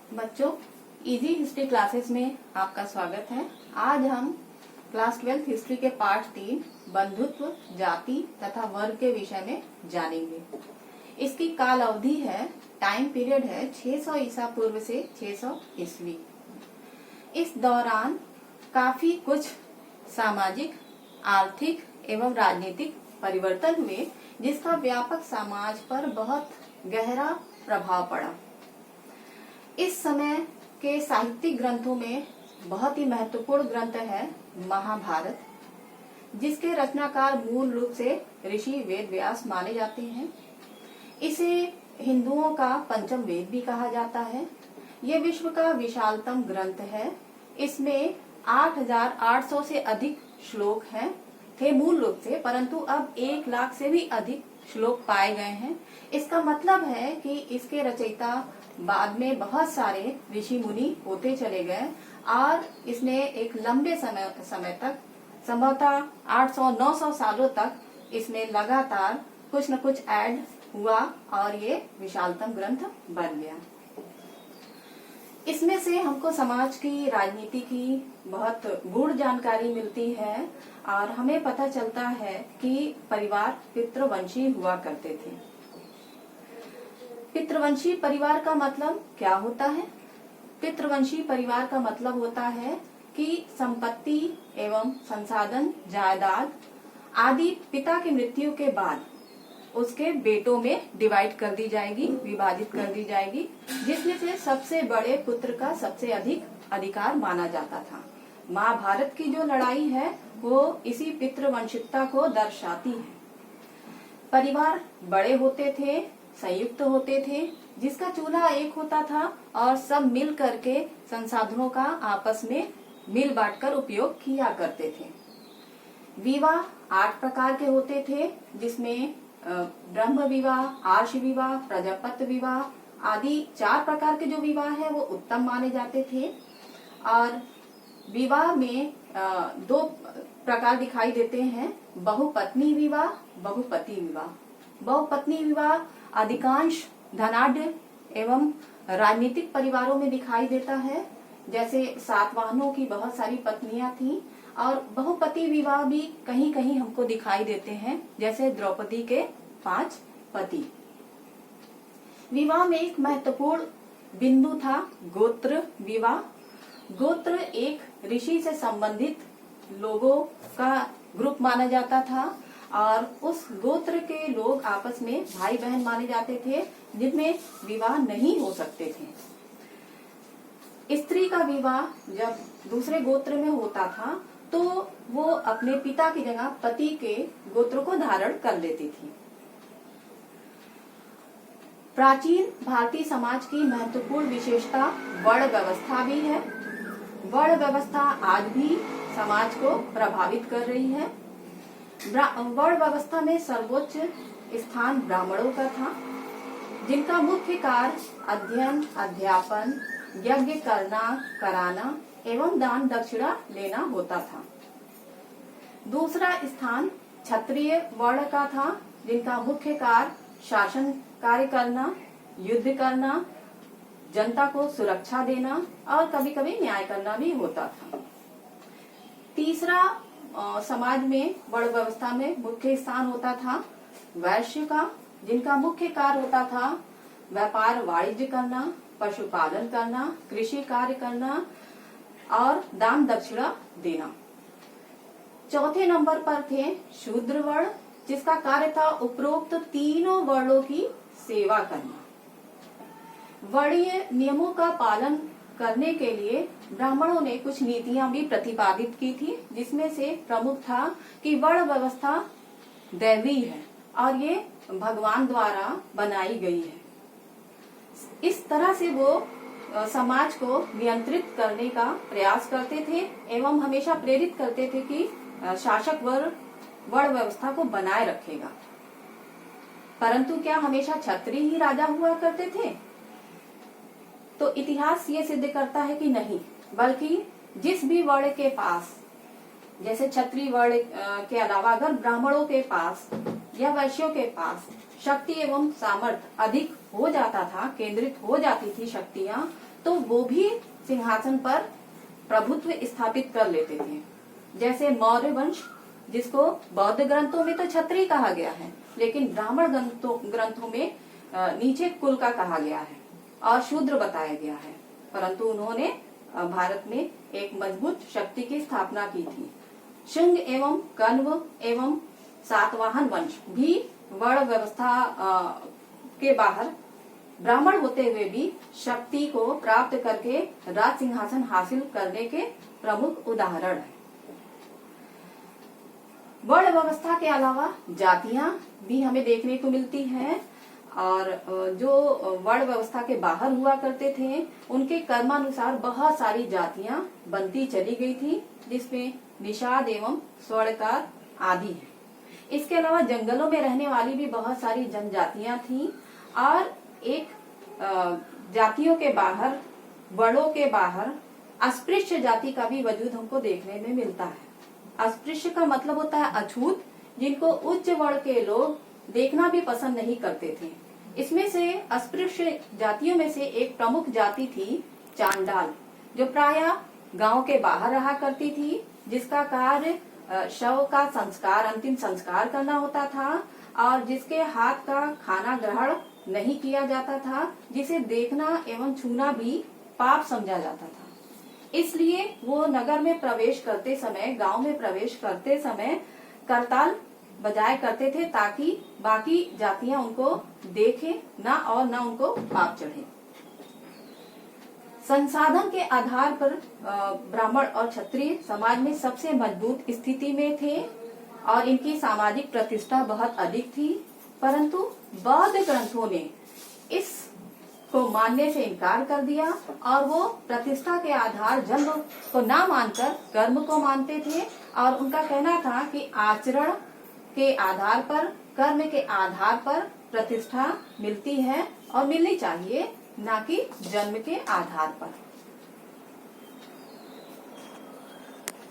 बच्चों, easy history classes में आपका स्वागत है। आज हम क्लास 12 हिस्ट्री के पार्ट 3 बंधुत्व, जाति तथा वर्ग के विषय में जानेंगे। इसकी काल अवधि है, टाइम पीरियड है 600 ईसा पूर्व से 600 ईस्वी। इस दौरान काफी कुछ सामाजिक, आर्थिक एवं राजनीतिक परिवर्तन हुए, जिसका व्यापक समाज पर बहुत गहरा प्रभाव पड़ा। इस समय के साहित्यिक ग्रंथों में बहुत ही महत्वपूर्ण ग्रंथ है महाभारत, जिसके रचनाकार मूल रूप से ऋषि वेद व्यास माने जाते हैं। इसे हिंदुओं का पंचम वेद भी कहा जाता है। ये विश्व का विशालतम ग्रंथ है। इसमें 8,800 से अधिक श्लोक थे मूल रूप से, परंतु अब 1 लाख से भी अधिक श्लोक पाए गए हैं। इसका मतलब है कि इसके रचयिता बाद में बहुत सारे ऋषि मुनि होते चले गए और इसने एक लंबे समय तक, संभवतः 800-900 सालों तक इसमें लगातार कुछ न कुछ ऐड हुआ और ये विशालतम ग्रंथ बन गया। इसमें से हमको समाज की, राजनीति की बहुत गूढ़ जानकारी मिलती है और हमें पता चलता है कि परिवार पितृवंशी हुआ करते थे। पितृवंशी परिवार का मतलब क्या होता है? पितृवंशी परिवार का मतलब होता है कि संपत्ति एवं संसाधन, जायदाद आदि पिता की मृत्यु के बाद उसके बेटों में डिवाइड कर दी जाएगी, विभाजित कर दी जाएगी, जिसमें से सबसे बड़े पुत्र का सबसे अधिक अधिकार माना जाता था। महाभारत की जो लड़ाई है वो इसी पितृवंशिकता को दर्शाती है। परिवार बड़े होते थे, संयुक्त होते थे, जिसका चूल्हा एक होता था और सब मिल करके संसाधनों का आपस में मिल बांटकर उपयोग किया करते थे। विवाह 8 प्रकार के होते थे, जिसमें ब्रह्म विवाह, आर्ष विवाह, प्रजापत्य विवाह आदि 4 प्रकार के जो विवाह है वो उत्तम माने जाते थे। और विवाह में 2 प्रकार दिखाई देते हैं, बहुपत्नी विवाह, बहुपति विवाह। बहुपत्नी विवाह अधिकांश धनाढ्य एवं राजनीतिक परिवारों में दिखाई देता है, जैसे सातवाहनों की बहुत सारी पत्नियां थीं। और बहुपति विवाह भी कहीं कहीं हमको दिखाई देते हैं, जैसे द्रौपदी के 5 पति। विवाह में एक महत्वपूर्ण बिंदु था गोत्र विवाह। गोत्र एक ऋषि से संबंधित लोगों का ग्रुप माना जाता था और उस गोत्र के लोग आपस में भाई बहन माने जाते थे, जिनमें विवाह नहीं हो सकते थे। स्त्री का विवाह जब दूसरे गोत्र में होता था तो वो अपने पिता की जगह पति के गोत्र को धारण कर लेती थी। प्राचीन भारतीय समाज की महत्वपूर्ण विशेषता वर्ण व्यवस्था भी है। वर्ण व्यवस्था आज भी समाज को प्रभावित कर रही है। वर्ण व्यवस्था में सर्वोच्च स्थान ब्राह्मणों का था, जिनका मुख्य कार्य अध्ययन, अध्यापन, यज्ञ कराना एवं दान दक्षिणा लेना होता था। दूसरा स्थान क्षत्रिय वर्ण का था, जिनका मुख्य कार्य शासन कार्य करना, युद्ध करना, जनता को सुरक्षा देना और कभी कभी न्याय करना भी होता था। तीसरा समाज में वर्ण व्यवस्था में मुख्य स्थान होता था वैश्य का, जिनका मुख्य कार्य होता था व्यापार वाणिज्य करना, पशुपालन करना, कृषि कार्य करना और दान दक्षिणा देना। चौथे नंबर पर थे शूद्र वर्ण, जिसका कार्य था उपरोक्त तीनों वर्णों की सेवा करना। वर्णीय नियमों का पालन करने के लिए ब्राह्मणों ने कुछ नीतियां भी प्रतिपादित की थी, जिसमें से प्रमुख था कि वर्ण व्यवस्था दैवी है और ये भगवान द्वारा बनाई गई है। इस तरह से वो समाज को नियंत्रित करने का प्रयास करते थे एवं हमेशा प्रेरित करते थे कि शासक वर्ग वर्ण व्यवस्था को बनाए रखेगा। परंतु क्या हमेशा क्षत्रिय ही राजा हुआ करते थे? तो इतिहास ये सिद्ध करता है कि नहीं, बल्कि जिस भी वर्ण के पास, जैसे क्षत्रिय वर्ण के अलावा अगर ब्राह्मणों के पास या वैश्यों के पास शक्ति एवं सामर्थ्य अधिक हो जाता था, केंद्रित हो जाती थी शक्तियां, तो वो भी सिंहासन पर प्रभुत्व स्थापित कर लेते थे। जैसे मौर्य वंश, जिसको बौद्ध ग्रंथों में तो क्षत्रिय कहा गया है, लेकिन ब्राह्मण ग्रंथों में नीचे कुल का कहा गया है और शूद्र बताया गया है। परंतु उन्होंने भारत में एक मजबूत शक्ति की स्थापना की थी। शुंग एवं कण्व एवं सातवाहन वंश भी वर्ण व्यवस्था के बाहर ब्राह्मण होते हुए भी शक्ति को प्राप्त करके राज सिंहासन हासिल करने के प्रमुख उदाहरण है। वर्ण व्यवस्था के अलावा जातियां भी हमें देखने को मिलती हैं, और जो वर्ण व्यवस्था के बाहर हुआ करते थे उनके कर्मानुसार बहुत सारी जातियां बनती चली गई थी, जिसमें निषाद एवं स्वर्णकार आदि हैं। इसके अलावा जंगलों में रहने वाली भी बहुत सारी जनजातियां थीं, और एक जातियों के बाहर, वर्णों के बाहर अस्पृश्य जाति का भी वजूद हमको देखने में मिलता है। अस्पृश्य का मतलब होता है अछूत, जिनको उच्च वर्ण के लोग देखना भी पसंद नहीं करते थे। इसमें से अस्पृश्य जातियों में से एक प्रमुख जाति थी चांडाल, जो प्रायः गांव के बाहर रहा करती थी, जिसका कार्य शव का संस्कार, अंतिम संस्कार करना होता था, और जिसके हाथ का खाना ग्रहण नहीं किया जाता था, जिसे देखना एवं छूना भी पाप समझा जाता था। इसलिए वो नगर में प्रवेश करते समय, गांव में प्रवेश करते समय करताल बजाया करते थे, ताकि बाकी जातियां उनको देखें ना और ना उनको पाप चढ़े। संसाधन के आधार पर ब्राह्मण और क्षत्रिय समाज में सबसे मजबूत स्थिति में थे और इनकी सामाजिक प्रतिष्ठा बहुत अधिक थी। परंतु बौद्ध ग्रंथों ने इस को मानने से इनकार कर दिया और वो प्रतिष्ठा के आधार जन्म को ना मानकर कर्म को मानते थे, और उनका कहना था कि आचरण के आधार पर, कर्म के आधार पर प्रतिष्ठा मिलती है और मिलनी चाहिए, ना कि जन्म के आधार पर।